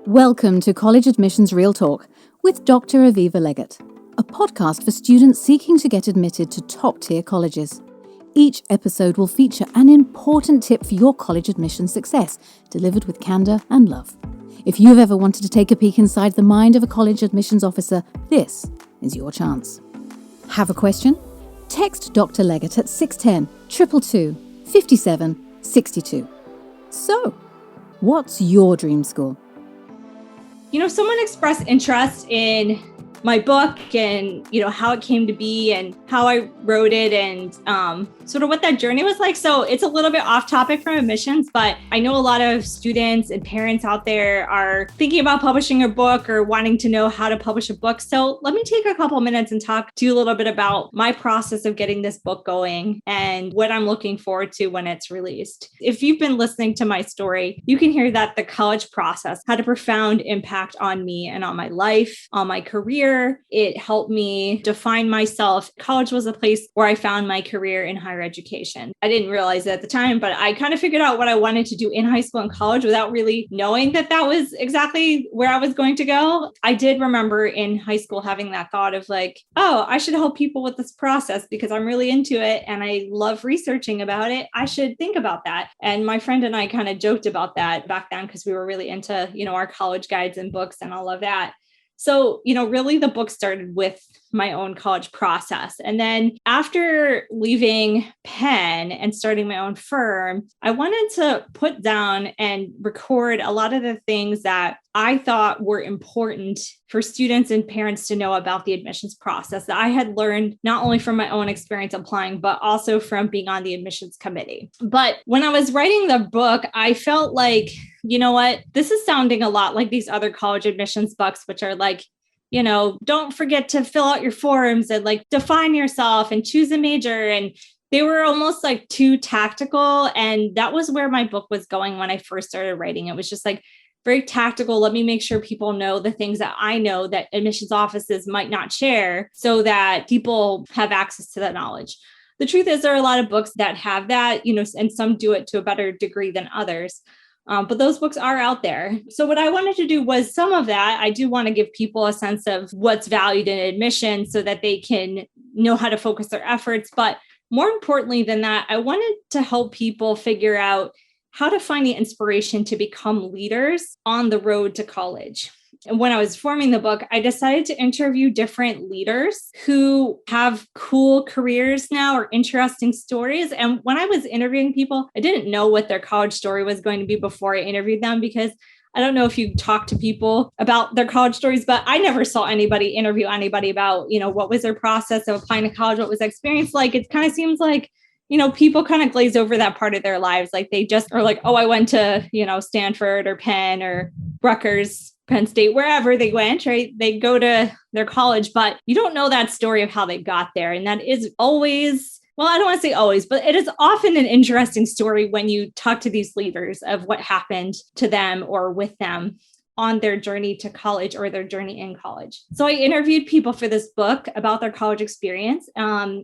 Welcome to College Admissions Real Talk with Dr. Aviva Legatt, a podcast for students seeking to get admitted to top-tier colleges. Each episode will feature an important tip for your college admission success, delivered with candour and love. If you've ever wanted to take a peek inside the mind of a college admissions officer, this is your chance. Have a question? Text Dr. Legatt at 610 222 57 62. So, what's your dream school? Someone expressed interest in my book and, how it came to be and how I wrote it and sort of what that journey was like. So it's a little bit off topic from admissions, but I know a lot of students and parents out there are thinking about publishing a book or wanting to know how to publish a book. So let me take a couple minutes and talk to you a little bit about my process of getting this book going and what I'm looking forward to when it's released. If you've been listening to my story, you can hear that the college process had a profound impact on me and on my life, on my career. It helped me define myself. College was a place where I found my career in higher education. I didn't realize it at the time, but I kind of figured out what I wanted to do in high school and college without really knowing that that was exactly where I was going to go. I did remember in high school having that thought of like, oh, I should help people with this process because I'm really into it and I love researching about it. I should think about that. And my friend and I kind of joked about that back then because we were really into, our college guides and books and all of that. So, really the book started with my own college process. And then after leaving Penn and starting my own firm, I wanted to put down and record a lot of the things that I thought were important for students and parents to know about the admissions process that I had learned not only from my own experience applying, but also from being on the admissions committee. But when I was writing the book, I felt like, this is sounding a lot like these other college admissions books, which are like, don't forget to fill out your forms and like define yourself and choose a major. And they were almost like too tactical. And that was where my book was going when I first started writing. It was just like very tactical. Let me make sure people know the things that I know that admissions offices might not share so that people have access to that knowledge. The truth is there are a lot of books that have that, and some do it to a better degree than others. But those books are out there. So what I wanted to do was some of that. I do want to give people a sense of what's valued in admission so that they can know how to focus their efforts. But more importantly than that, I wanted to help people figure out how to find the inspiration to become leaders on the road to college. And when I was forming the book, I decided to interview different leaders who have cool careers now or interesting stories. And when I was interviewing people, I didn't know what their college story was going to be before I interviewed them, because I don't know if you talk to people about their college stories, but I never saw anybody interview anybody about, what was their process of applying to college, what was their experience like. It kind of seems like people kind of glaze over that part of their lives. Like they just are like, oh, I went to, Stanford or Penn or Rutgers, Penn State, wherever they went, right? They go to their college, but you don't know that story of how they got there. And that is always, well, I don't want to say always, but it is often an interesting story when you talk to these leaders of what happened to them or with them on their journey to college or their journey in college. So I interviewed people for this book about their college experience.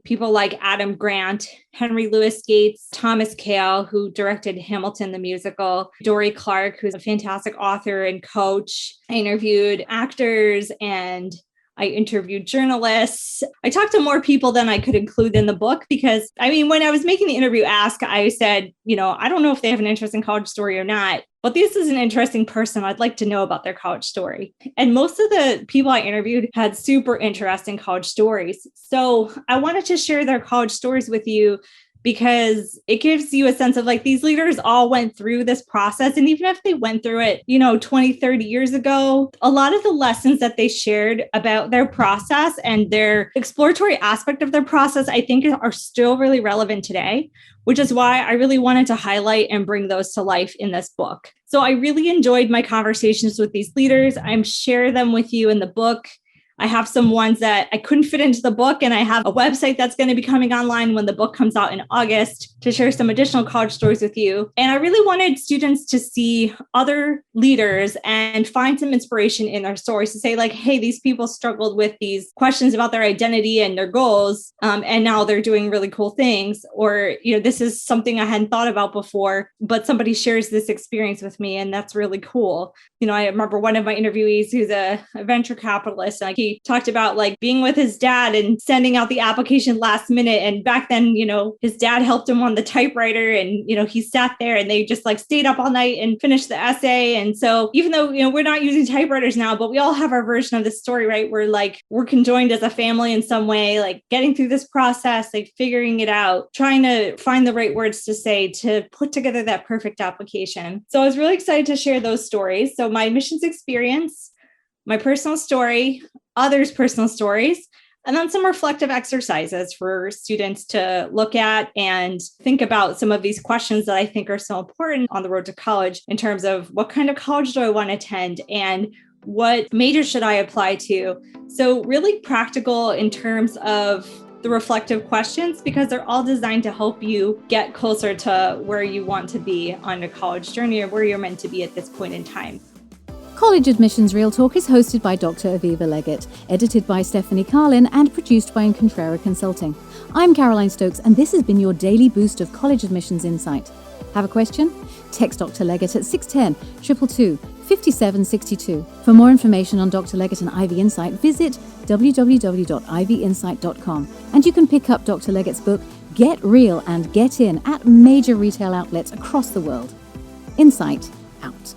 People like Adam Grant, Henry Louis Gates, Thomas Kail, who directed Hamilton the musical, Dory Clark, who's a fantastic author and coach. I interviewed actors and I interviewed journalists. I talked to more people than I could include in the book because, when I was making the interview ask, I said, I don't know if they have an interesting college story or not, but this is an interesting person. I'd like to know about their college story. And most of the people I interviewed had super interesting college stories. So I wanted to share their college stories with you because it gives you a sense of like these leaders all went through this process. And even if they went through it, 20, 30 years ago, a lot of the lessons that they shared about their process and their exploratory aspect of their process, I think are still really relevant today, which is why I really wanted to highlight and bring those to life in this book. So I really enjoyed my conversations with these leaders. I'm share them with you in the book. I have some ones that I couldn't fit into the book, and I have a website that's going to be coming online when the book comes out in August to share some additional college stories with you. And I really wanted students to see other leaders and find some inspiration in their stories to say like, hey, these people struggled with these questions about their identity and their goals, and now they're doing really cool things. Or, this is something I hadn't thought about before, but somebody shares this experience with me, and that's really cool. I remember one of my interviewees who's a venture capitalist, and he talked about like being with his dad and sending out the application last minute. And back then, his dad helped him on the typewriter, and, he sat there and they just like stayed up all night and finished the essay. And so even though, we're not using typewriters now, but we all have our version of the story, right? We're conjoined as a family in some way, like getting through this process, like figuring it out, trying to find the right words to say to put together that perfect application. So I was really excited to share those stories. So my admissions experience, my personal story, others' personal stories, and then some reflective exercises for students to look at and think about some of these questions that I think are so important on the road to college in terms of what kind of college do I want to attend and what major should I apply to? So really practical in terms of the reflective questions, because they're all designed to help you get closer to where you want to be on a college journey or where you're meant to be at this point in time. College Admissions Real Talk is hosted by Dr. Aviva Legatt, edited by Stephanie Carlin, and produced by Incontrera Consulting. I'm Caroline Stokes, and this has been your daily boost of college admissions insight. Have a question? Text Dr. Legatt at 610 222 5762. For more information on Dr. Legatt and Ivy Insight, visit www.ivyinsight.com. And you can pick up Dr. Legatt's book, Get Real and Get In, at major retail outlets across the world. Insight out.